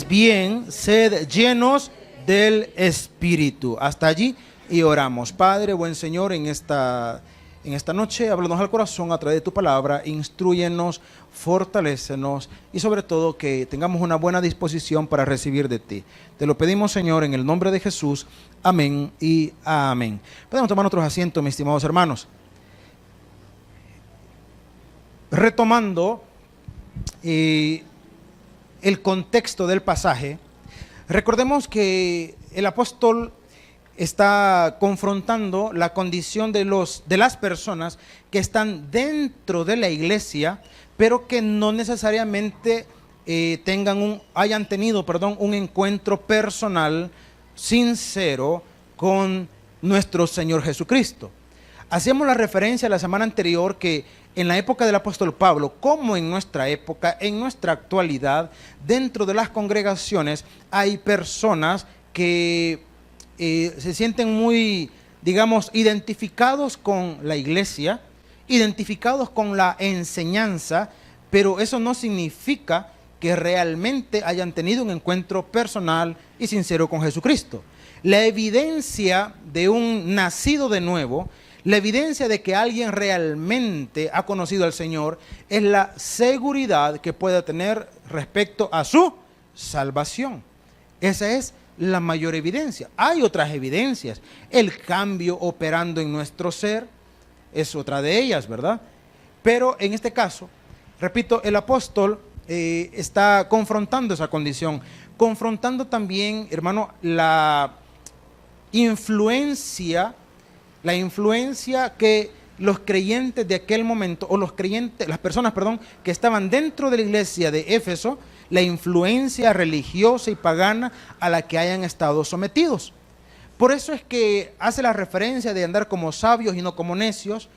Bien, sed llenos del Espíritu. Hasta allí y oramos. Padre, buen Señor, en esta noche, háblanos al corazón a través de tu palabra, instrúyenos, fortalécenos y sobre todo que tengamos una buena disposición para recibir de ti. Te lo pedimos, Señor, en el nombre de Jesús. Amén y amén. Podemos tomar otros asientos, mis estimados hermanos. Retomando el contexto del pasaje, recordemos que el apóstol está confrontando la condición de las personas que están dentro de la iglesia, pero que no necesariamente hayan tenido un encuentro personal sincero con nuestro Señor Jesucristo. Hacíamos la referencia la semana anterior que en la época del apóstol Pablo, como en nuestra época, en nuestra actualidad, dentro de las congregaciones hay personas que se sienten muy, digamos, identificados con la iglesia, identificados con la enseñanza, pero eso no significa que realmente hayan tenido un encuentro personal y sincero con Jesucristo. La evidencia de un nacido de nuevo, la evidencia de que alguien realmente ha conocido al Señor es la seguridad que pueda tener respecto a su salvación. Esa es la mayor evidencia. Hay otras evidencias. El cambio operando en nuestro ser es otra de ellas, ¿verdad? Pero en este caso, repito, el apóstol está confrontando esa condición, confrontando también, hermano, la influencia que los creyentes de aquel momento, o las personas que estaban dentro de la iglesia de Éfeso, la influencia religiosa y pagana a la que hayan estado sometidos. Por eso es que hace la referencia de andar como sabios y no como necios.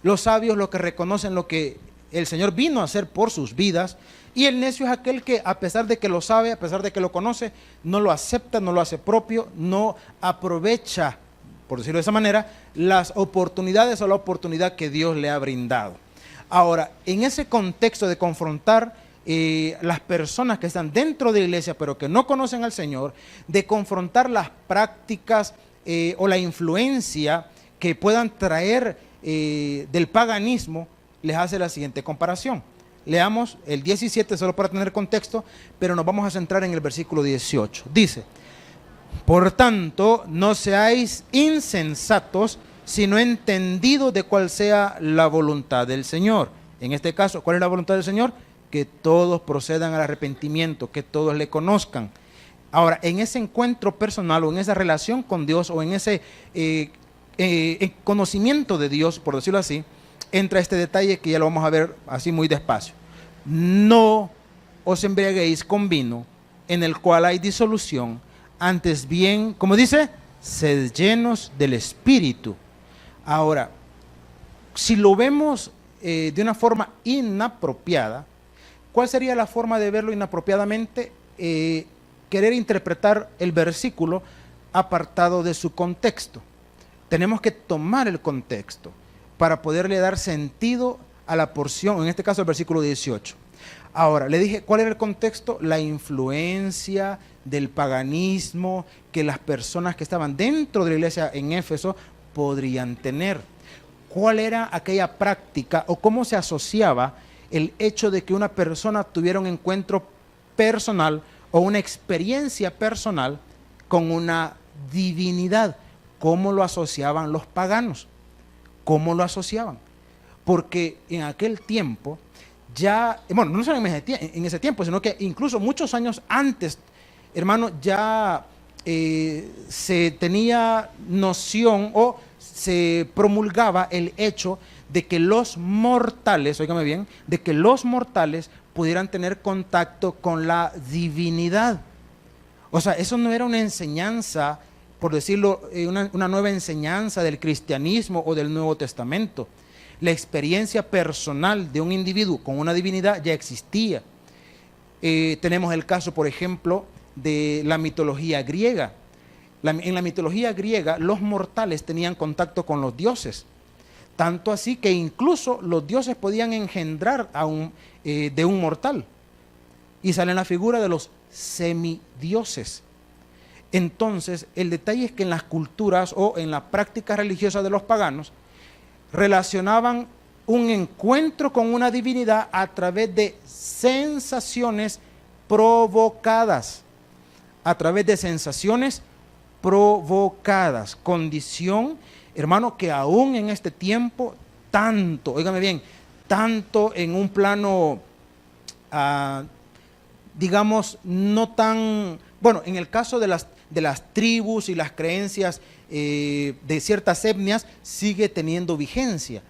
Los sabios lo que reconocen lo que el Señor vino a hacer por sus vidas, y el necio es aquel que a pesar de que lo sabe, a pesar de que lo conoce, no lo acepta, no lo hace propio, no aprovecha, por decirlo de esa manera, las oportunidades o la oportunidad que Dios le ha brindado. Ahora, en ese contexto de confrontar las personas que están dentro de la iglesia pero que no conocen al Señor, de confrontar las prácticas o la influencia que puedan traer del paganismo, les hace la siguiente comparación. Leamos el 17 solo para tener contexto, pero nos vamos a centrar en el versículo 18. Dice: por tanto, no seáis insensatos, sino entendidos de cuál sea la voluntad del Señor. En este caso, ¿cuál es la voluntad del Señor? Que todos procedan al arrepentimiento, que todos le conozcan. Ahora, en ese encuentro personal o en esa relación con Dios o en ese conocimiento de Dios, por decirlo así, entra este detalle que ya lo vamos a ver así muy despacio. No os embriaguéis con vino, en el cual hay disolución, antes bien, como dice, sed llenos del Espíritu. Ahora, si lo vemos de una forma inapropiada, ¿cuál sería la forma de verlo inapropiadamente? Querer interpretar el versículo apartado de su contexto. Tenemos que tomar el contexto para poderle dar sentido a la porción, en este caso el versículo 18. Ahora, le dije, ¿cuál era el contexto? La influencia del paganismo que las personas que estaban dentro de la iglesia en Éfeso podrían tener. ¿Cuál era aquella práctica o cómo se asociaba el hecho de que una persona tuviera un encuentro personal o una experiencia personal con una divinidad? ¿Cómo lo asociaban los paganos? ¿Cómo lo asociaban? Porque en aquel tiempo ya, bueno, no solo en ese tiempo, sino que incluso muchos años antes, hermano, ya se tenía noción o se promulgaba el hecho de que los mortales, óigame bien, de que los mortales pudieran tener contacto con la divinidad. O sea, eso no era una enseñanza por decirlo, una nueva enseñanza del cristianismo o del Nuevo Testamento. La experiencia personal de un individuo con una divinidad ya existía. Tenemos el caso, por ejemplo, de la mitología griega. En la mitología griega, los mortales tenían contacto con los dioses. Tanto así que incluso los dioses podían engendrar de un mortal. Y sale en la figura de los semidioses. Entonces, el detalle es que en las culturas o en la práctica religiosa de los paganos, relacionaban un encuentro con una divinidad a través de sensaciones provocadas. A través de sensaciones provocadas. Condición, hermano, que aún en este tiempo, tanto, óigame bien, tanto en un plano, digamos, no tan, bueno, en el caso de las tribus y las creencias de ciertas etnias, sigue teniendo vigencia.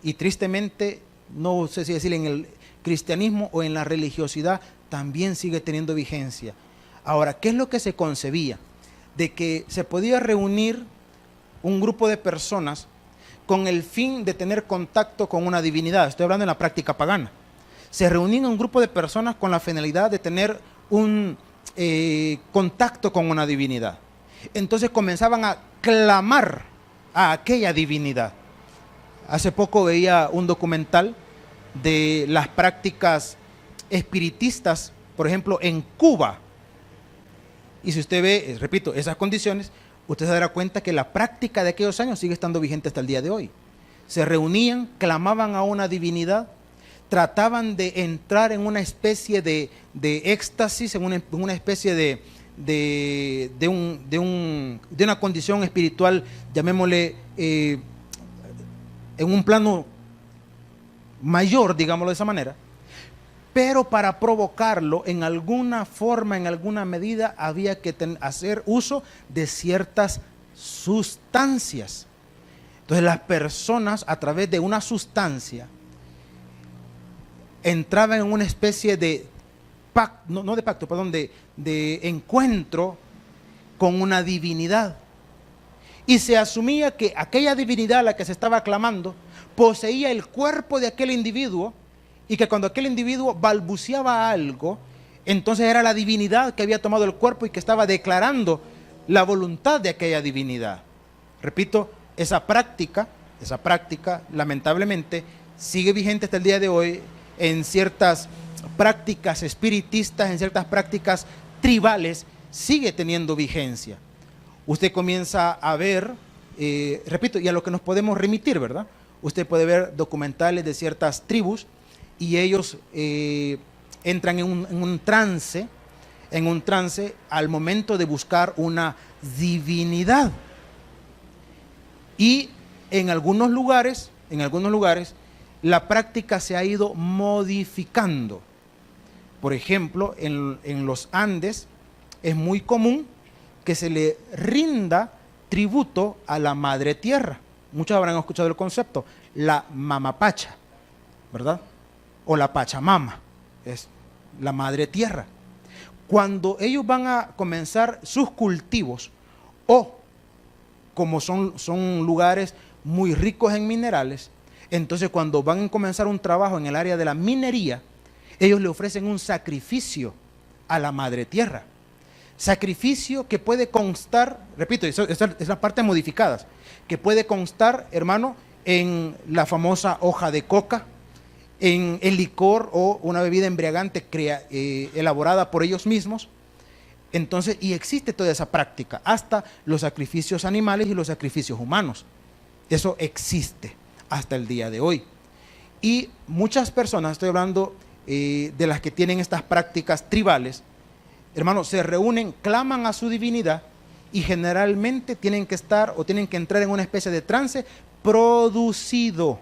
Y tristemente, no sé si decir en el cristianismo o en la religiosidad, también sigue teniendo vigencia. Ahora, ¿qué es lo que se concebía? De que se podía reunir un grupo de personas con el fin de tener contacto con una divinidad. Estoy hablando en la práctica pagana. Se reunían un grupo de personas con la finalidad de tener un contacto con una divinidad. Entonces comenzaban a clamar a aquella divinidad. Hace poco veía un documental de las prácticas espiritistas, por ejemplo, en Cuba. Y si usted ve, repito, esas condiciones, usted se dará cuenta que la práctica de aquellos años sigue estando vigente hasta el día de hoy. Se reunían, clamaban a una divinidad, trataban de entrar en una especie de éxtasis, en una especie de una condición espiritual, llamémosle, en un plano mayor, digámoslo de esa manera. Pero para provocarlo, en alguna forma, en alguna medida, había que hacer uso de ciertas sustancias. Entonces las personas, a través de una sustancia, entraban en una especie de pacto, no de pacto, perdón, de encuentro con una divinidad. Y se asumía que aquella divinidad a la que se estaba clamando poseía el cuerpo de aquel individuo, y que cuando aquel individuo balbuceaba algo, entonces era la divinidad que había tomado el cuerpo y que estaba declarando la voluntad de aquella divinidad. Repito, esa práctica lamentablemente sigue vigente hasta el día de hoy en ciertas prácticas espiritistas, en ciertas prácticas tribales, sigue teniendo vigencia. Usted comienza a ver, repito, y a lo que nos podemos remitir, ¿verdad? Usted puede ver documentales de ciertas tribus y ellos entran en un trance al momento de buscar una divinidad. Y en algunos lugares, la práctica se ha ido modificando. Por ejemplo, en los Andes es muy común que se le rinda tributo a la madre tierra. Muchos habrán escuchado el concepto, la mamapacha, ¿verdad? O la pachamama, es la madre tierra. Cuando ellos van a comenzar sus cultivos, o como son lugares muy ricos en minerales, entonces cuando van a comenzar un trabajo en el área de la minería, ellos le ofrecen un sacrificio a la madre tierra. Sacrificio que puede constar, repito, esa es la parte modificadas, que puede constar, hermano, en la famosa hoja de coca, en el licor o una bebida embriagante elaborada por ellos mismos. Entonces, y existe toda esa práctica, hasta los sacrificios animales y los sacrificios humanos. Eso existe hasta el día de hoy. Y muchas personas, estoy hablando de las que tienen estas prácticas tribales, hermanos, se reúnen, claman a su divinidad y generalmente tienen que estar o tienen que entrar en una especie de trance producido.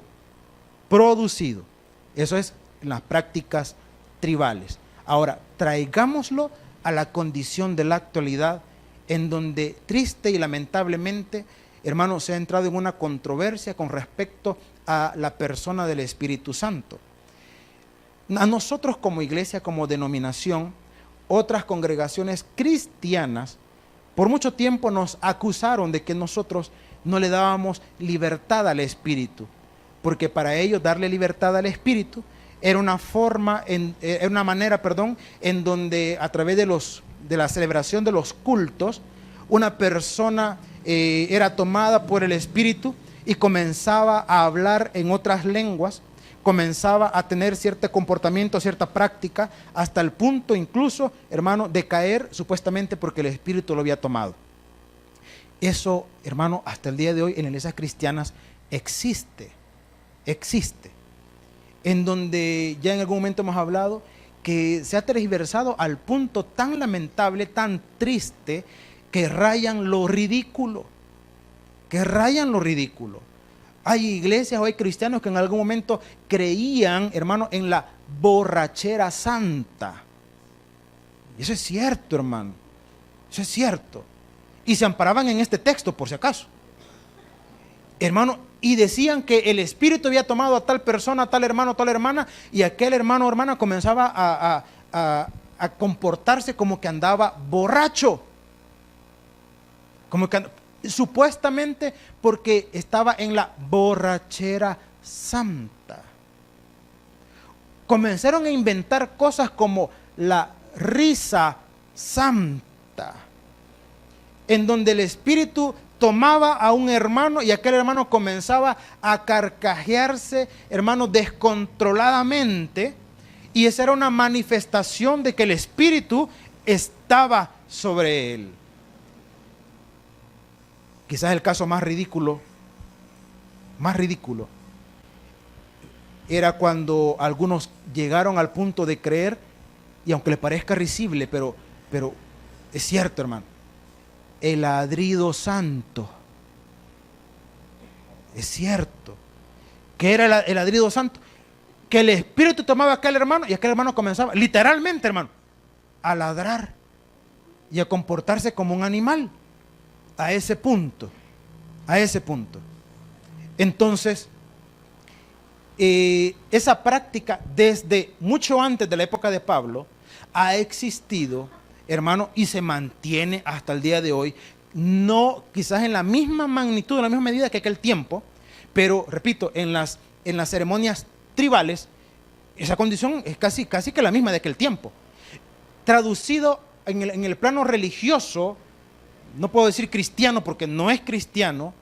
Eso es en las prácticas tribales. Ahora, traigámoslo a la condición de la actualidad, en donde triste y lamentablemente, hermano, se ha entrado en una controversia con respecto a la persona del Espíritu Santo. A nosotros como iglesia, como denominación, otras congregaciones cristianas Por mucho tiempo nos acusaron de que nosotros no le dábamos libertad al Espíritu, porque para ellos darle libertad al Espíritu era una manera, en donde a través de la celebración de los cultos, una persona era tomada por el Espíritu y comenzaba a hablar en otras lenguas, comenzaba a tener cierto comportamiento, cierta práctica, hasta el punto incluso, hermano, de caer supuestamente porque el Espíritu lo había tomado. Eso, hermano, hasta el día de hoy en las iglesias cristianas existe, en donde ya en algún momento hemos hablado que se ha tergiversado al punto tan lamentable, tan triste, que rayan lo ridículo, Hay iglesias o hay cristianos que en algún momento creían, hermano, en la borrachera santa. Y eso es cierto, hermano, eso es cierto. Y se amparaban en este texto, por si acaso, hermano, y decían que el Espíritu había tomado a tal persona, a tal hermano, a tal hermana, y aquel hermano o hermana comenzaba a comportarse como que andaba borracho, supuestamente porque estaba en la borrachera santa. Comenzaron a inventar cosas como la risa santa, en donde el Espíritu tomaba a un hermano y aquel hermano comenzaba a carcajearse, hermano, descontroladamente, y esa era una manifestación de que el Espíritu estaba sobre él. Quizás el caso más ridículo, era cuando algunos llegaron al punto de creer, y aunque les parezca risible, pero es cierto, hermano, el ladrido santo. Es cierto. ¿Qué era el ladrido santo? Que el Espíritu tomaba a aquel hermano y aquel hermano comenzaba, literalmente, hermano, a ladrar y a comportarse como un animal. A ese punto. Entonces, esa práctica desde mucho antes de la época de Pablo ha existido, hermano, y se mantiene hasta el día de hoy, no quizás en la misma magnitud, en la misma medida que aquel tiempo, pero repito, en las ceremonias tribales, esa condición es casi que la misma de aquel tiempo. Traducido en el plano religioso, no puedo decir cristiano porque no es cristiano,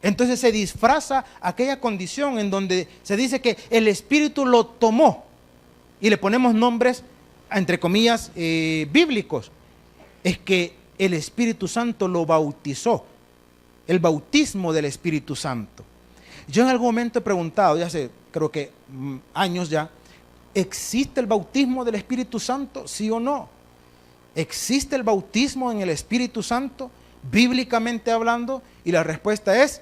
entonces se disfraza aquella condición en donde se dice que el Espíritu lo tomó y le ponemos nombres, entre comillas, bíblicos. Es que el Espíritu Santo lo bautizó, el bautismo del Espíritu Santo. Yo en algún momento he preguntado, ya hace creo que años ya, ¿existe el bautismo del Espíritu Santo? ¿Sí o no? ¿Existe el bautismo en el Espíritu Santo, bíblicamente hablando? Y la respuesta es,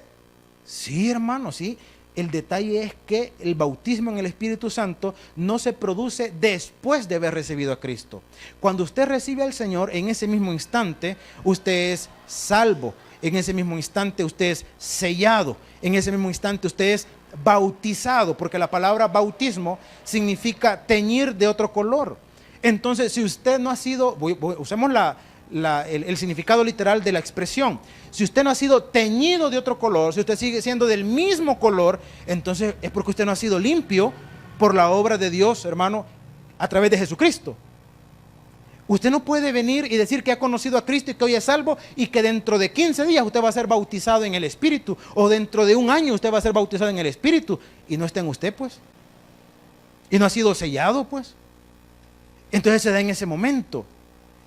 sí, hermano, sí. El detalle es que el bautismo en el Espíritu Santo no se produce después de haber recibido a Cristo. Cuando usted recibe al Señor, en ese mismo instante, usted es salvo. En ese mismo instante, usted es sellado. En ese mismo instante, usted es bautizado, porque la palabra bautismo significa teñir de otro color. Entonces, si usted no ha sido, usemos el significado literal de la expresión. Si usted no ha sido teñido de otro color, si usted sigue siendo del mismo color, entonces es porque usted no ha sido limpio por la obra de Dios, hermano, a través de Jesucristo. Usted no puede venir y decir que ha conocido a Cristo y que hoy es salvo y que dentro de 15 días usted va a ser bautizado en el Espíritu, o dentro de un año usted va a ser bautizado en el Espíritu, y no está en usted, pues, y no ha sido sellado, pues. Entonces se da en ese momento,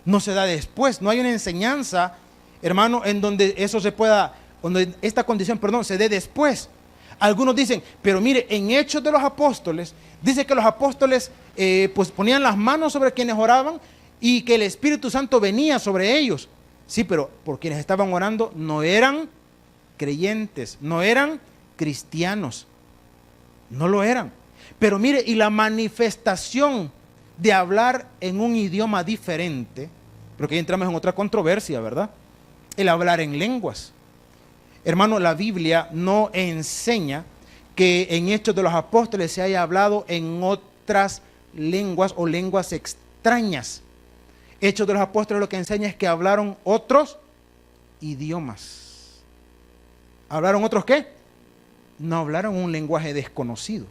no se da después. No hay una enseñanza, hermano, en donde eso se pueda, donde esta condición, se dé después. Algunos dicen, pero mire, en Hechos de los Apóstoles, dice que los apóstoles pues ponían las manos sobre quienes oraban y que el Espíritu Santo venía sobre ellos. Sí, pero por quienes estaban orando no eran creyentes, no eran cristianos, no lo eran. Pero mire, y la manifestación de hablar en un idioma diferente, porque ahí entramos en otra controversia, ¿verdad? El hablar en lenguas. Hermano, la Biblia no enseña que en Hechos de los Apóstoles se haya hablado en otras lenguas o lenguas extrañas. Hechos de los Apóstoles lo que enseña es que hablaron otros idiomas. ¿Hablaron otros qué? No hablaron un lenguaje desconocido.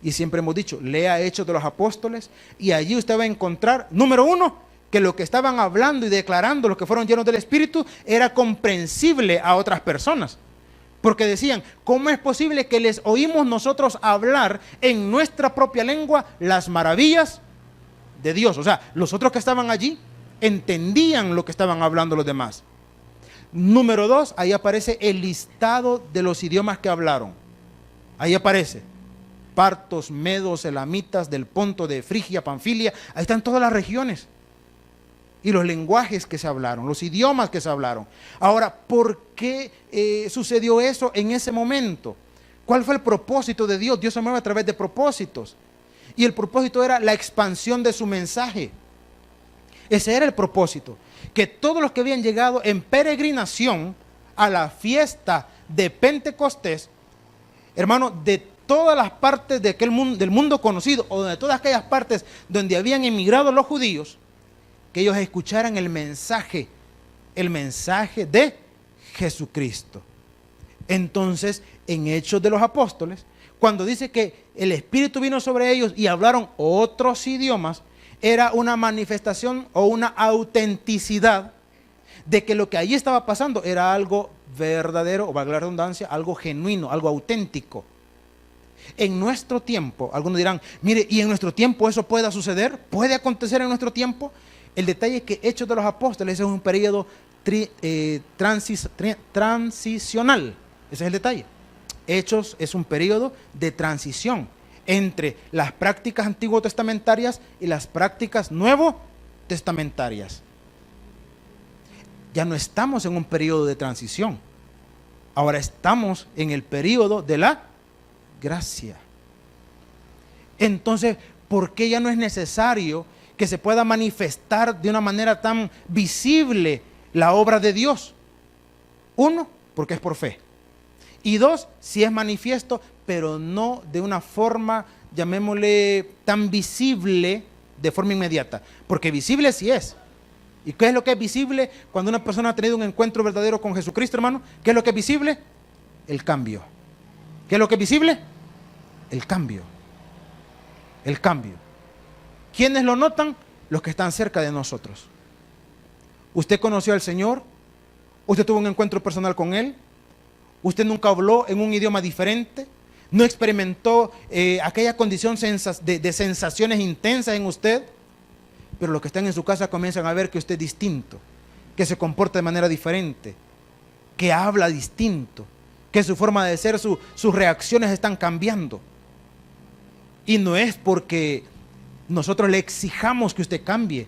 Y siempre hemos dicho, lea Hechos de los Apóstoles y allí usted va a encontrar, número uno, que lo que estaban hablando y declarando los que fueron llenos del Espíritu era comprensible a otras personas. Porque decían, ¿cómo es posible que les oímos nosotros hablar en nuestra propia lengua las maravillas de Dios? O sea, los otros que estaban allí entendían lo que estaban hablando los demás. Número dos, ahí aparece el listado de los idiomas que hablaron. Ahí aparece partos, medos, elamitas, del Ponto, de Frigia, Panfilia. Ahí están todas las regiones y los lenguajes que se hablaron, los idiomas que se hablaron. Ahora, ¿por qué sucedió eso en ese momento? ¿Cuál fue el propósito de Dios? Dios se mueve a través de propósitos. Y el propósito era la expansión de su mensaje. Ese era el propósito. Que todos los que habían llegado en peregrinación a la fiesta de Pentecostés, hermano, de todas las partes de aquel mundo, del mundo conocido, o de todas aquellas partes donde habían emigrado los judíos, que ellos escucharan el mensaje de Jesucristo. Entonces, en Hechos de los Apóstoles, cuando dice que el Espíritu vino sobre ellos y hablaron otros idiomas, era una manifestación o una autenticidad de que lo que allí estaba pasando era algo verdadero, o valga la redundancia, algo genuino, algo auténtico. En nuestro tiempo, algunos dirán, mire, ¿y en nuestro tiempo eso pueda suceder? ¿Puede acontecer en nuestro tiempo? El detalle es que Hechos de los Apóstoles es un periodo transicional. Ese es el detalle. Hechos es un periodo de transición entre las prácticas antiguo testamentarias y las prácticas nuevo testamentarias. Ya no estamos en un periodo de transición. Ahora estamos en el periodo de la gracia. Entonces, ¿por qué ya no es necesario que se pueda manifestar de una manera tan visible la obra de Dios? Uno, porque es por fe. Y dos, si es manifiesto, pero no de una forma, llamémosle, tan visible de forma inmediata. Porque visible sí es. ¿Y qué es lo que es visible cuando una persona ha tenido un encuentro verdadero con Jesucristo, hermano? ¿Qué es lo que es visible? El cambio. ¿Qué es lo que es visible? El cambio. El cambio. ¿Quiénes lo notan? Los que están cerca de nosotros. ¿Usted conoció al Señor? ¿Usted tuvo un encuentro personal con Él? ¿Usted nunca habló en un idioma diferente? ¿No experimentó aquella condición de sensaciones intensas en usted? Pero los que están en su casa comienzan a ver que usted es distinto, que se comporta de manera diferente, que habla distinto, que su forma de ser, sus reacciones están cambiando. Y no es porque nosotros le exijamos que usted cambie,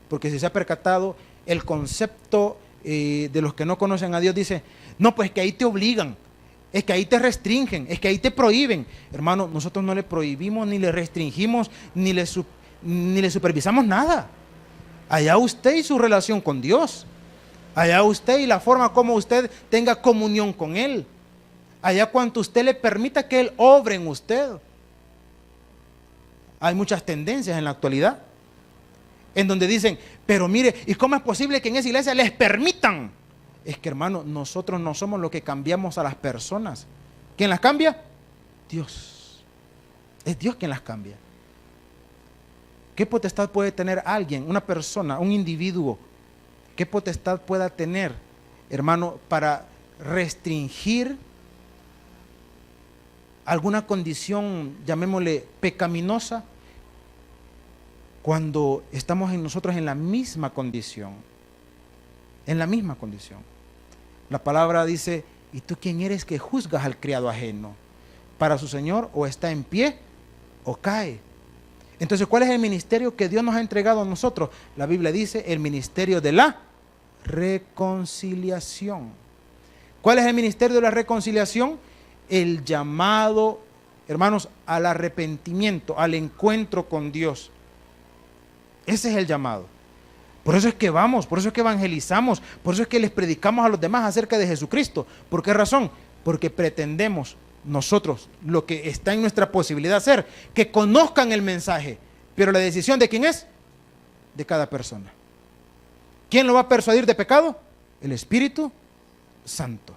porque si se ha percatado, el concepto de los que no conocen a Dios dice, no, pues que ahí te obligan, es que ahí te restringen, es que ahí te prohíben. Hermano, nosotros no le prohibimos, ni le restringimos, ni le supervisamos nada. Allá usted y su relación con Dios, allá usted y la forma como usted tenga comunión con Él, allá cuanto usted le permita que Él obre en usted. Hay muchas tendencias en la actualidad en donde dicen, pero mire, ¿y cómo es posible que en esa iglesia les permitan? Es que, hermano, nosotros no somos los que cambiamos a las personas. ¿Quién las cambia? Dios. Es Dios quien las cambia. ¿Qué potestad puede tener alguien, una persona, un individuo? ¿Qué potestad pueda tener, hermano, para restringir alguna condición, llamémosle pecaminosa, cuando estamos nosotros en la misma condición? En la misma condición. La palabra dice, ¿y tú quién eres que juzgas al criado ajeno? Para su Señor o está en pie o cae. Entonces, ¿cuál es el ministerio que Dios nos ha entregado a nosotros? La Biblia dice, el ministerio de la reconciliación. ¿Cuál es el ministerio de la reconciliación? El llamado, hermanos, al arrepentimiento, al encuentro con Dios. Ese es el llamado. Por eso es que vamos, por eso es que evangelizamos, por eso es que les predicamos a los demás acerca de Jesucristo. ¿Por qué razón? Porque pretendemos nosotros, lo que está en nuestra posibilidad hacer, que conozcan el mensaje. Pero la decisión ¿de quién es? de cada persona. ¿Quién lo va a persuadir de pecado? El Espíritu Santo.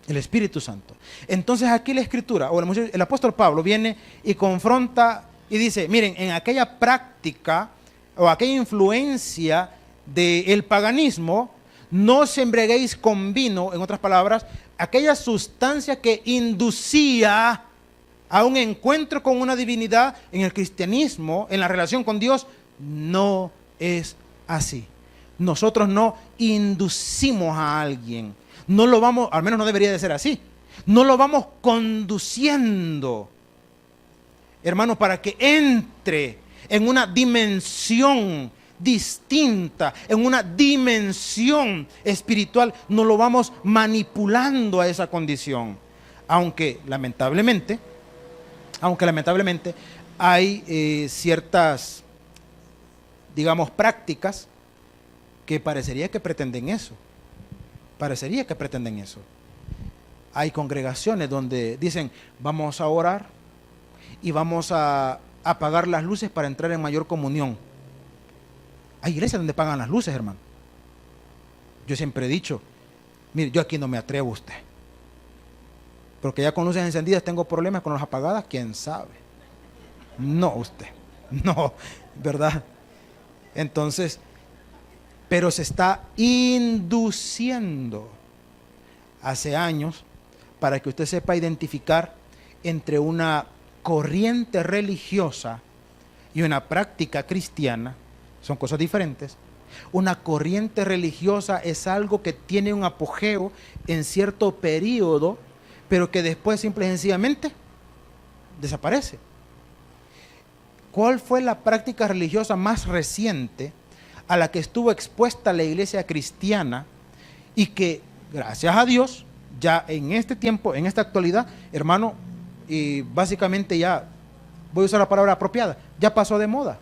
El Espíritu Santo. Entonces aquí la Escritura, o el apóstol Pablo viene y confronta y dice, miren, en aquella práctica o aquella influencia del paganismo, no os embriaguéis con vino, en otras palabras, aquella sustancia que inducía a un encuentro con una divinidad. En el cristianismo, en la relación con Dios, no es así. Nosotros no inducimos a alguien, no lo vamos, al menos no debería de ser así, no lo vamos conduciendo, hermano, para que entre en una dimensión distinta, en una dimensión espiritual, no lo vamos manipulando a esa condición. Aunque lamentablemente hay ciertas, digamos, prácticas que parecería que pretenden eso. Hay congregaciones donde dicen, vamos a orar y vamos a apagar las luces para entrar en mayor comunión. Hay iglesias donde apagan las luces, hermano. Yo siempre he dicho, mire, yo aquí no me atrevo a usted. Porque ya con luces encendidas tengo problemas, con las apagadas, quién sabe. No usted, no, ¿verdad? Entonces, pero se está induciendo hace años para que usted sepa identificar entre una corriente religiosa y una práctica cristiana. Son cosas diferentes. Una corriente religiosa es algo que tiene un apogeo en cierto periodo, pero que después simple y sencillamente desaparece. ¿Cuál fue la práctica religiosa más reciente a la que estuvo expuesta la iglesia cristiana y que, gracias a Dios, ya en este tiempo, en esta actualidad, hermano, y básicamente ya, voy a usar la palabra apropiada, ya pasó de moda?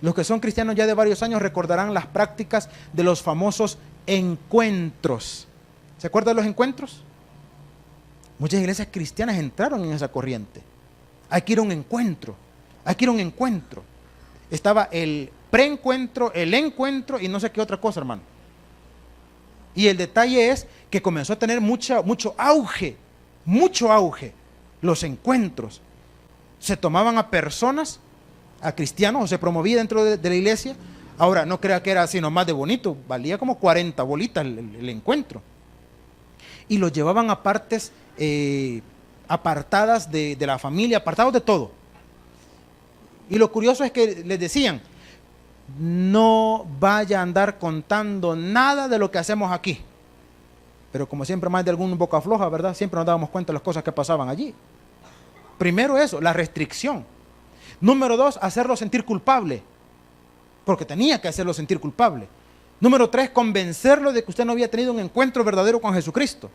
Los que son cristianos ya de varios años recordarán las prácticas de los famosos encuentros. ¿Se acuerdan de los encuentros? Muchas iglesias cristianas entraron en esa corriente. Hay que ir a un encuentro. Hay que ir a un encuentro. Estaba el preencuentro, el encuentro y no sé qué otra cosa, hermano. Y el detalle es que comenzó a tener mucho auge los encuentros. Se tomaban a personas, a cristianos, o se promovía dentro de la iglesia. Ahora, no crea que era así nomás de bonito, valía como 40 bolitas el encuentro. Y los llevaban a partes apartadas de la familia, apartados de todo. Y lo curioso es que les decían, no vaya a andar contando nada de lo que hacemos aquí. Pero como siempre más de algún boca floja, ¿verdad? Siempre nos dábamos cuenta de las cosas que pasaban allí. Primero eso, la restricción. Número 2, hacerlo sentir culpable, porque tenía que hacerlo sentir culpable. Número 3, convencerlo de que usted no había tenido un encuentro verdadero con Jesucristo.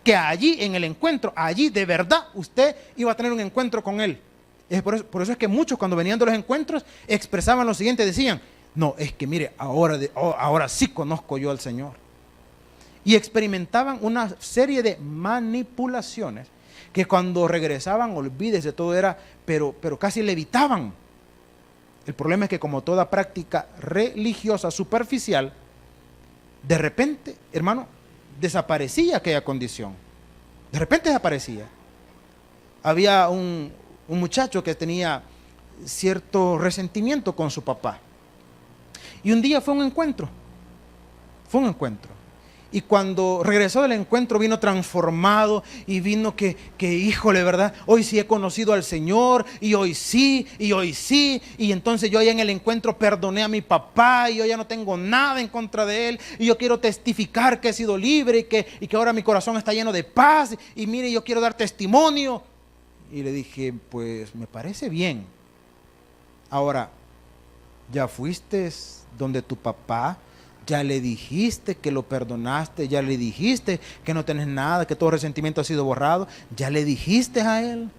Que allí, en el encuentro, allí de verdad usted iba a tener un encuentro con Él. Por eso es que muchos cuando venían de los encuentros expresaban lo siguiente, decían, no, es que mire, ahora sí conozco yo al Señor. Y experimentaban una serie de manipulaciones que cuando regresaban, olvídese, todo era, pero casi levitaban. El problema es que como toda práctica religiosa superficial, de repente, hermano, desaparecía aquella condición. De repente desaparecía. Había un muchacho que tenía cierto resentimiento con su papá. Y un día fue un encuentro. Y cuando regresó del encuentro vino transformado y vino que híjole, ¿verdad? Hoy sí he conocido al Señor y hoy sí. Y entonces yo allá en el encuentro perdoné a mi papá y yo ya no tengo nada en contra de él. Y yo quiero testificar que he sido libre y que ahora mi corazón está lleno de paz. Y mire, yo quiero dar testimonio. Y le dije, pues me parece bien. Ahora, ¿ya fuiste donde tu papá? Ya le dijiste que lo perdonaste, ya le dijiste que no tenés nada, que todo resentimiento ha sido borrado, ya le dijiste a él.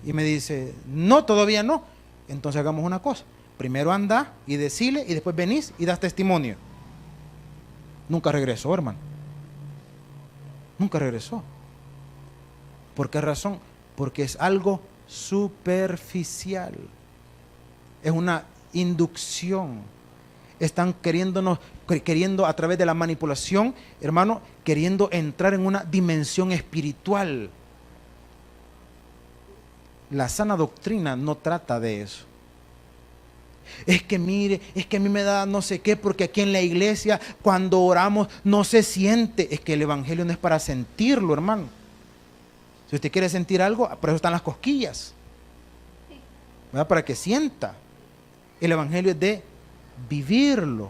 Y me dice, no, todavía no. Entonces hagamos una cosa, primero anda y decile y después venís y das testimonio. Nunca regresó, hermano. Nunca regresó. ¿Por qué razón? Porque es algo superficial. Es una inducción. Están queriendo a través de la manipulación, hermano, queriendo entrar en una dimensión espiritual. La sana doctrina no trata de eso. Es que mire, es que a mí me da no sé qué, porque aquí en la iglesia cuando oramos no se siente. Es que el evangelio no es para sentirlo, hermano. Si usted quiere sentir algo, por eso están las cosquillas, ¿verdad? Para que sienta. El evangelio es de vivirlo,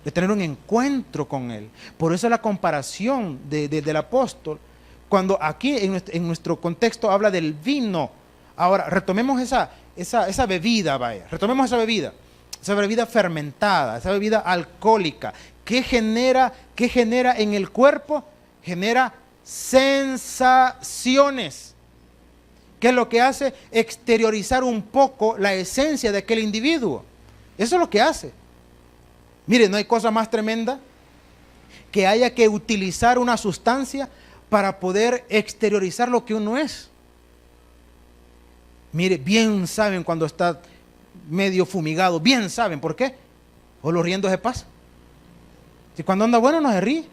de tener un encuentro con él. Por eso la comparación del apóstol, cuando aquí en nuestro contexto habla del vino. Ahora, retomemos esa bebida, vaya, retomemos esa bebida fermentada, esa bebida alcohólica. ¿Qué genera en el cuerpo? Genera sensaciones. ¿Qué es lo que hace? Exteriorizar un poco la esencia de aquel individuo. Eso es lo que hace. Mire, no hay cosa más tremenda que haya que utilizar una sustancia para poder exteriorizar lo que uno es. Mire, bien saben cuando está medio fumigado, bien saben. ¿Por qué? O los riendo se pasa. Si cuando anda bueno no se ríe.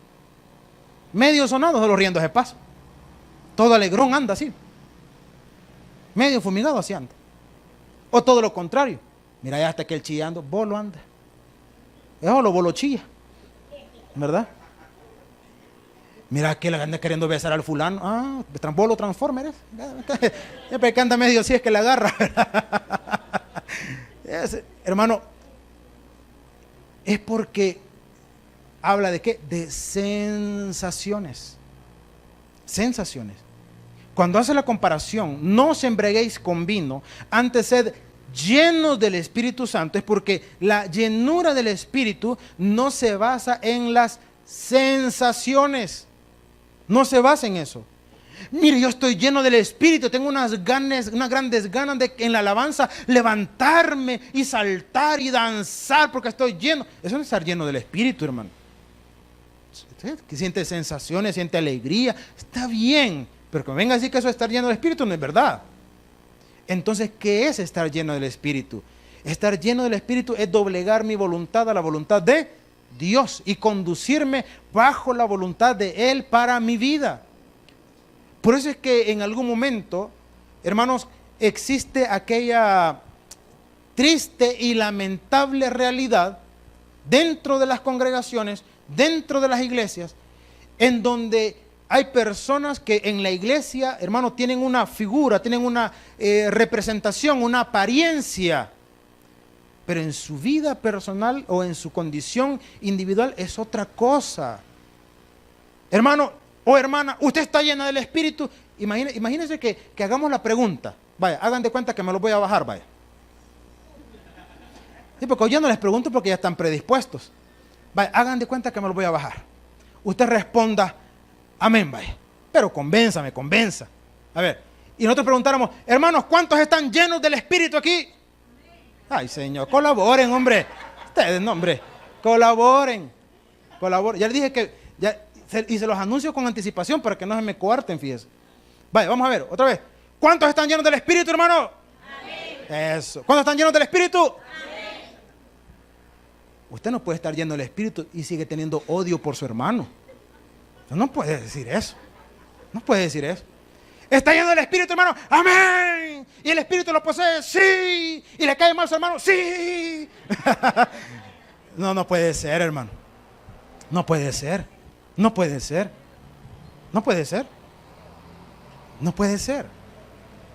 Medio sonado, solo riendo se pasa. Todo alegrón anda así. Medio fumigado así anda. O todo lo contrario. Mira, ya hasta aquel chillando, bolo anda. Eso lo bolo chilla. ¿Verdad? Mira, aquel anda queriendo besar al fulano. Ah, bolo transformer. Siempre que anda medio así es que la agarra. Hermano, es porque habla de qué? De sensaciones. Sensaciones. Cuando hace la comparación, no os embriaguéis con vino, antes sed llenos del Espíritu Santo, es porque la llenura del Espíritu no se basa en las sensaciones. No se basa en eso. Mire, yo estoy lleno del Espíritu, tengo unas grandes ganas de en la alabanza levantarme y saltar y danzar porque estoy lleno. Eso no es estar lleno del Espíritu, hermano. Que siente sensaciones, siente alegría, está bien, pero que me venga a decir que eso es estar lleno del Espíritu, no es verdad. Entonces, ¿qué es estar lleno del Espíritu? Estar lleno del Espíritu es doblegar mi voluntad a la voluntad de Dios y conducirme bajo la voluntad de Él para mi vida. Por eso es que en algún momento, hermanos, existe aquella triste y lamentable realidad dentro de las congregaciones, dentro de las iglesias, en donde hay personas que en la iglesia, hermano, tienen una figura, tienen una representación, una apariencia, pero en su vida personal o en su condición individual es otra cosa. Hermano o hermana, usted está llena del Espíritu. Imagínense que hagamos la pregunta. Vaya, hagan de cuenta que me lo voy a bajar, vaya. Sí, porque hoy ya no les pregunto porque ya están predispuestos. Vaya, hagan de cuenta que me lo voy a bajar. Usted responda, amén, vaya. Pero convenza. A ver, y nosotros preguntáramos, hermanos, ¿cuántos están llenos del Espíritu aquí? Ay, Señor, colaboren, hombre. Ustedes, no, hombre, colaboren. Ya les dije que, y se los anuncio con anticipación para que no se me coarten, fíjense. Vaya, vamos a ver, otra vez. ¿Cuántos están llenos del Espíritu, hermano? Amén. Eso. ¿Cuántos están llenos del Espíritu? Amén. Usted no puede estar lleno del Espíritu y sigue teniendo odio por su hermano. No puede decir eso. No puede decir eso. ¿Está lleno del Espíritu, hermano? ¡Amén! ¿Y el Espíritu lo posee? ¡Sí! ¿Y le cae mal a su hermano? ¡Sí! No puede ser, hermano. No puede ser.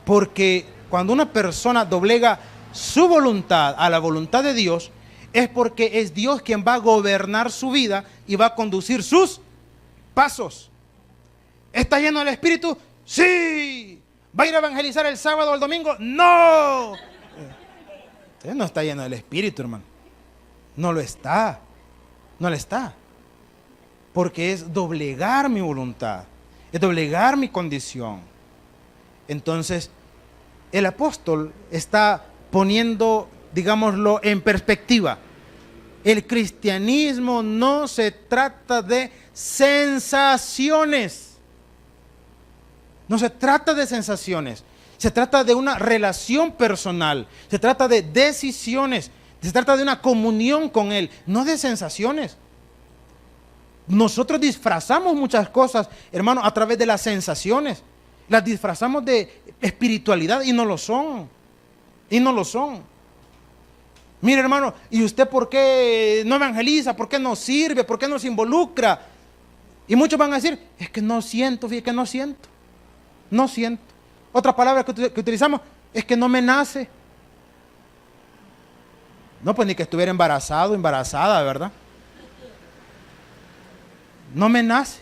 Porque cuando una persona doblega su voluntad a la voluntad de Dios, es porque es Dios quien va a gobernar su vida y va a conducir sus pasos. ¿Está lleno del Espíritu? ¡Sí! ¿Va a ir a evangelizar el sábado o el domingo? ¡No! Usted no está lleno del Espíritu, hermano. No lo está. Porque es doblegar mi voluntad, es doblegar mi condición. Entonces, el apóstol está poniendo, digámoslo, en perspectiva. El cristianismo no se trata de sensaciones. No se trata de sensaciones. Se trata de una relación personal. Se trata de decisiones. Se trata de una comunión con Él, no de sensaciones. Nosotros disfrazamos muchas cosas, hermano, a través de las sensaciones. Las disfrazamos de espiritualidad y no lo son. Y no lo son. Mire, hermano, ¿y usted por qué no evangeliza? ¿Por qué no sirve? ¿Por qué no se involucra? Y muchos van a decir, es que no siento, fíjate que no siento. No siento. Otra palabra que utilizamos es que no me nace. No, pues ni que estuviera embarazado, embarazada, ¿verdad? No me nace.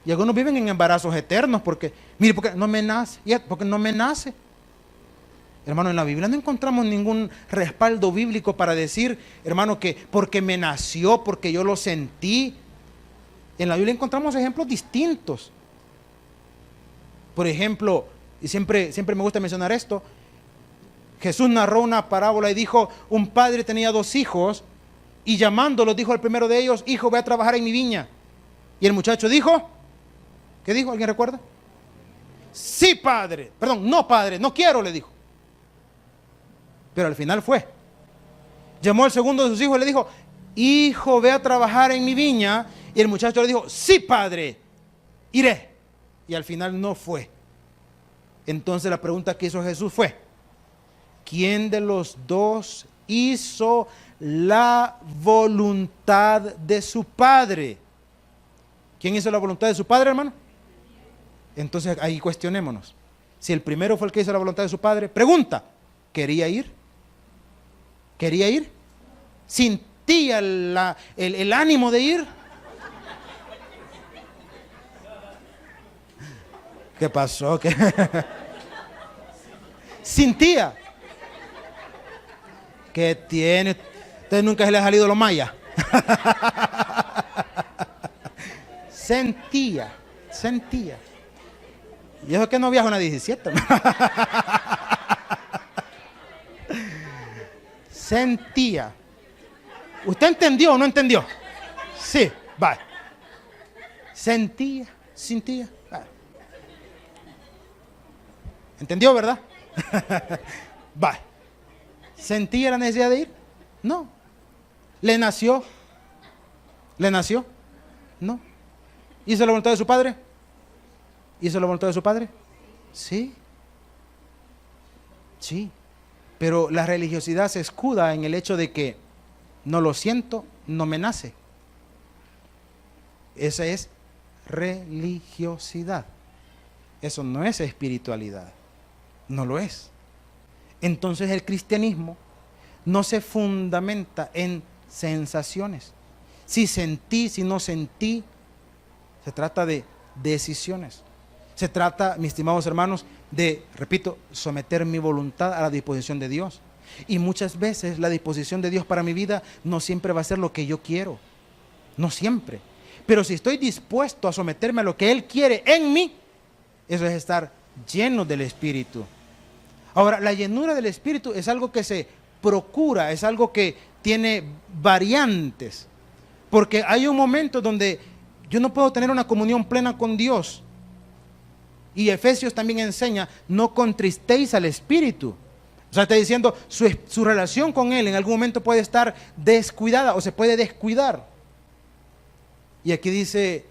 Y algunos viven en embarazos eternos porque, mire, porque no me nace. Porque no me nace. Hermano, en la Biblia no encontramos ningún respaldo bíblico para decir, hermano, que porque me nació, porque yo lo sentí. En la Biblia encontramos ejemplos distintos. Por ejemplo, y siempre me gusta mencionar esto, Jesús narró una parábola y dijo, un padre tenía 2 hijos y llamándolos dijo al primero de ellos, hijo, ve a trabajar en mi viña. Y el muchacho dijo, ¿qué dijo? ¿Alguien recuerda? Sí, padre. Perdón, no, padre, no quiero, le dijo. Pero al final fue. Llamó al segundo de sus hijos y le dijo, hijo, ve a trabajar en mi viña. Y el muchacho le dijo, sí, padre, iré. Y al final no fue. Entonces la pregunta que hizo Jesús fue, ¿quién de los 2 hizo la voluntad de su padre? ¿Quién hizo la voluntad de su padre, hermano? Entonces ahí cuestionémonos. Si el primero fue el que hizo la voluntad de su padre, pregunta, ¿quería ir? ¿Quería ir? ¿Sentía el ánimo de ir? ¿Qué pasó? ¿Qué? ¿Sentía? ¿Qué tiene? ¿Usted nunca se le ha salido lo maya? Sentía. Y eso que no viaja una 17. Sentía. ¿Usted entendió o no entendió? Sí, va. Sentía. Va. ¿Entendió, verdad? Va. ¿Sentía la necesidad de ir? No. ¿Le nació? No. ¿Hizo la voluntad de su padre? ¿Hizo la voluntad de su padre? Sí. Pero la religiosidad se escuda en el hecho de que no lo siento, no me nace. Esa es religiosidad. Eso no es espiritualidad. No lo es. Entonces el cristianismo no se fundamenta en sensaciones. Si sentí, si no sentí, se trata de decisiones. Se trata, mis estimados hermanos, de, repito, someter mi voluntad a la disposición de Dios. Y muchas veces la disposición de Dios para mi vida no siempre va a ser lo que yo quiero. No siempre. Pero si estoy dispuesto a someterme a lo que Él quiere en mí, eso es estar lleno del Espíritu. Ahora, la llenura del Espíritu es algo que se procura, es algo que tiene variantes. Porque hay un momento donde yo no puedo tener una comunión plena con Dios. Y Efesios también enseña, no contristéis al Espíritu. O sea, está diciendo, su relación con Él en algún momento puede estar descuidada o se puede descuidar. Y aquí dice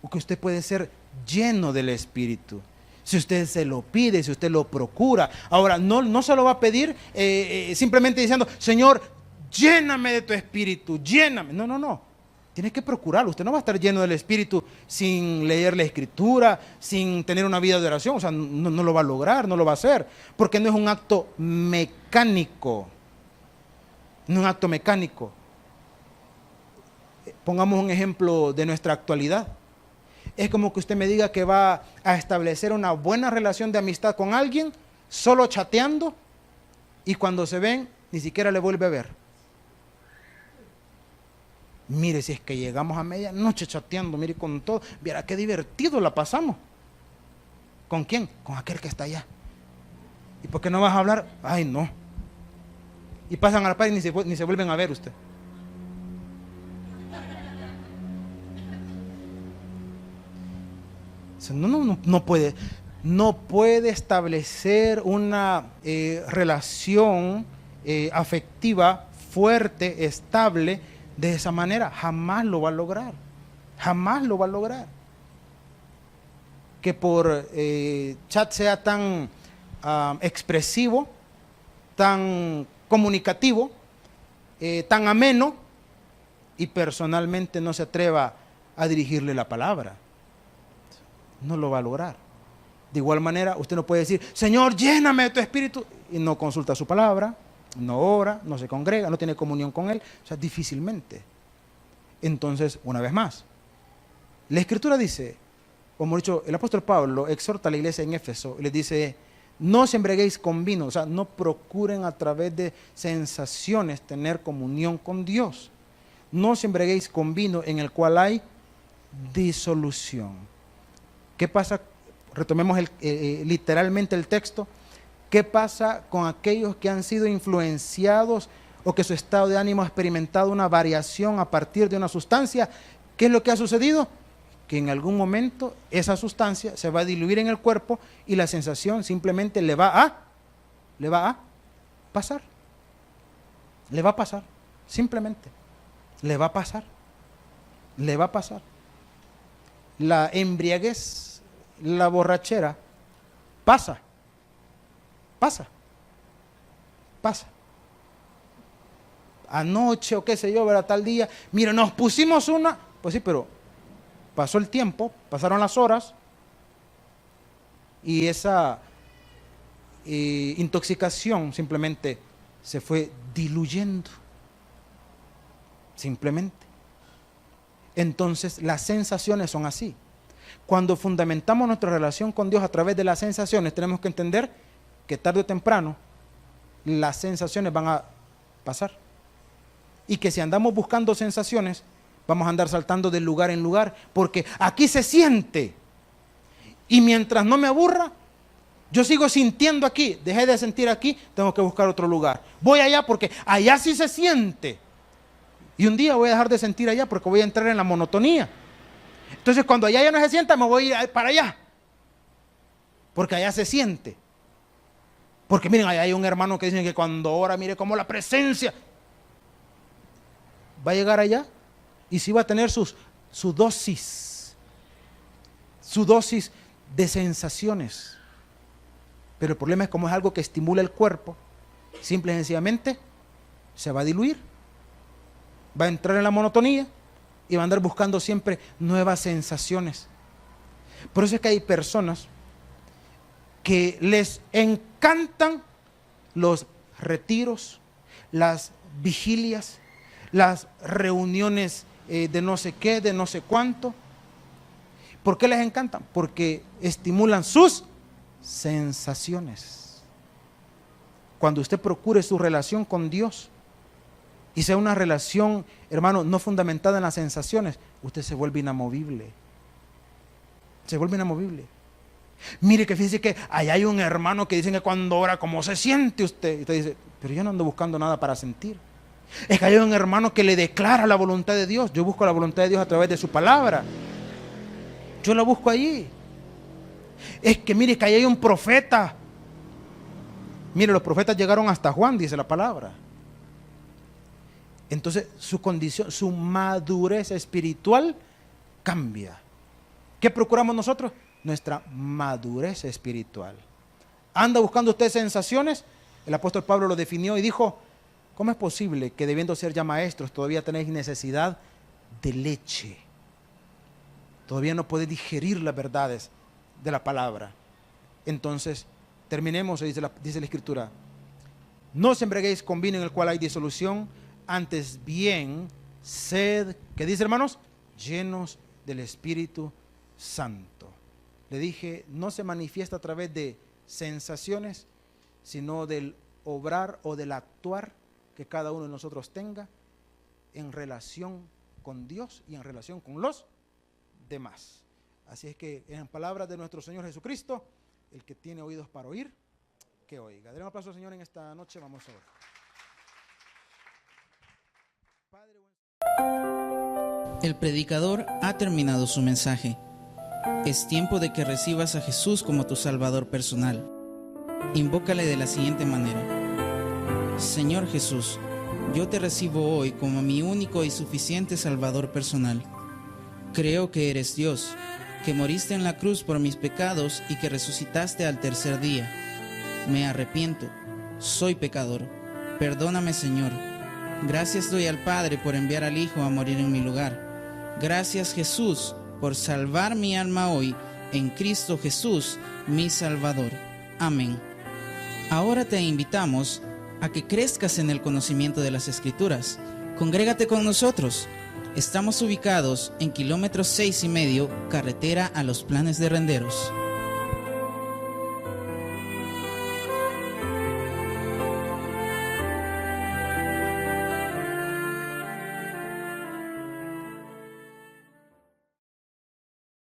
que usted puede ser lleno del Espíritu. Si usted se lo pide, si usted lo procura. Ahora, no se lo va a pedir simplemente diciendo, Señor, lléname de tu Espíritu, lléname. No. Tiene que procurarlo. Usted no va a estar lleno del Espíritu sin leer la Escritura, sin tener una vida de oración. O sea, no lo va a lograr, no lo va a hacer. Porque no es un acto mecánico. No es un acto mecánico. Pongamos un ejemplo de nuestra actualidad. Es como que usted me diga que va a establecer una buena relación de amistad con alguien, solo chateando, y cuando se ven, ni siquiera le vuelve a ver. Mire, si es que llegamos a medianoche chateando, mire con todo, viera qué divertido la pasamos. ¿Con quién? Con aquel que está allá. ¿Y por qué no vas a hablar? Ay, no. Y pasan a la par y ni se vuelven a ver usted. No puede establecer una relación afectiva fuerte, estable, de esa manera, jamás lo va a lograr. Jamás lo va a lograr. Que por chat sea tan expresivo, tan comunicativo, tan ameno, y personalmente no se atreva a dirigirle la palabra. No lo va a lograr. De igual manera, usted no puede decir, Señor, lléname de tu espíritu, y no consulta su palabra, no ora, no se congrega, no tiene comunión con Él. O sea, difícilmente. Entonces, una vez más, la Escritura dice, como ha dicho el apóstol Pablo, exhorta a la iglesia en Éfeso, y les dice, no os embriaguéis con vino, o sea, no procuren a través de sensaciones tener comunión con Dios. No os embriaguéis con vino en el cual hay disolución. ¿Qué pasa? Retomemos literalmente el texto. ¿Qué pasa con aquellos que han sido influenciados o que su estado de ánimo ha experimentado una variación a partir de una sustancia? ¿Qué es lo que ha sucedido? Que en algún momento esa sustancia se va a diluir en el cuerpo y la sensación simplemente le va a pasar. Le va a pasar, simplemente. Le va a pasar. Le va a pasar. La embriaguez, la borrachera, pasa. Anoche o qué sé yo, ¿verdad? Tal día, mira, nos pusimos una, pues sí, pero pasó el tiempo, pasaron las horas y esa intoxicación simplemente se fue diluyendo. Simplemente. Entonces las sensaciones son así. Cuando fundamentamos nuestra relación con Dios a través de las sensaciones, tenemos que entender que tarde o temprano las sensaciones van a pasar. Y que si andamos buscando sensaciones, vamos a andar saltando de lugar en lugar, porque aquí se siente. Y mientras no me aburra, yo sigo sintiendo aquí. Dejé de sentir aquí, tengo que buscar otro lugar. Voy allá porque allá sí se siente. Y un día voy a dejar de sentir allá porque voy a entrar en la monotonía. Entonces cuando allá ya no se sienta, me voy a ir para allá. Porque allá se siente. Porque miren, allá hay un hermano que dice que cuando ora, mire cómo la presencia va a llegar allá y sí va a tener su dosis de sensaciones. Pero el problema es como es algo que estimula el cuerpo, simple y sencillamente se va a diluir, va a entrar en la monotonía y va a andar buscando siempre nuevas sensaciones. Por eso es que hay personas que les encantan los retiros, las vigilias, las reuniones de no sé qué, de no sé cuánto. ¿Por qué les encantan? Porque estimulan sus sensaciones. Cuando usted procure su relación con Dios y sea una relación, hermano, no fundamentada en las sensaciones, usted se vuelve inamovible. Se vuelve inamovible. Mire que fíjese que allá hay un hermano que dice que cuando ora, ¿cómo se siente usted? Y usted dice, pero yo no ando buscando nada para sentir. Es que hay un hermano que le declara la voluntad de Dios. Yo busco la voluntad de Dios a través de su palabra. Yo la busco allí. Es que mire que ahí hay un profeta. Mire, los profetas llegaron hasta Juan, dice la palabra. Entonces su condición, su madurez espiritual cambia. ¿Qué procuramos nosotros? Nuestra madurez espiritual. ¿Anda buscando usted sensaciones? El apóstol Pablo lo definió y dijo, ¿cómo es posible que debiendo ser ya maestros todavía tenéis necesidad de leche? Todavía no podéis digerir las verdades de la palabra. Entonces, terminemos, dice la Escritura. No os embriaguéis con vino en el cual hay disolución, antes bien, sed, ¿qué dice, hermanos? Llenos del Espíritu Santo. Le dije, no se manifiesta a través de sensaciones, sino del obrar o del actuar que cada uno de nosotros tenga en relación con Dios y en relación con los demás. Así es que en palabras de nuestro Señor Jesucristo, el que tiene oídos para oír, que oiga. Dale un aplauso al Señor en esta noche, vamos a orar. El predicador ha terminado su mensaje. Es tiempo de que recibas a Jesús como tu Salvador personal. Invócale de la siguiente manera: Señor Jesús, Yo te recibo hoy como mi único y suficiente Salvador personal. Creo que eres Dios, que moriste en la cruz por mis pecados y que resucitaste al tercer día. Me arrepiento, soy pecador. Perdóname, Señor. Gracias doy al Padre por enviar al Hijo a morir en mi lugar. Gracias, Jesús, por salvar mi alma hoy en Cristo Jesús, mi Salvador. Amén. Ahora te invitamos a que crezcas en el conocimiento de las Escrituras. Congrégate con nosotros. Estamos ubicados en kilómetro 6,5, carretera a Los Planes de Renderos.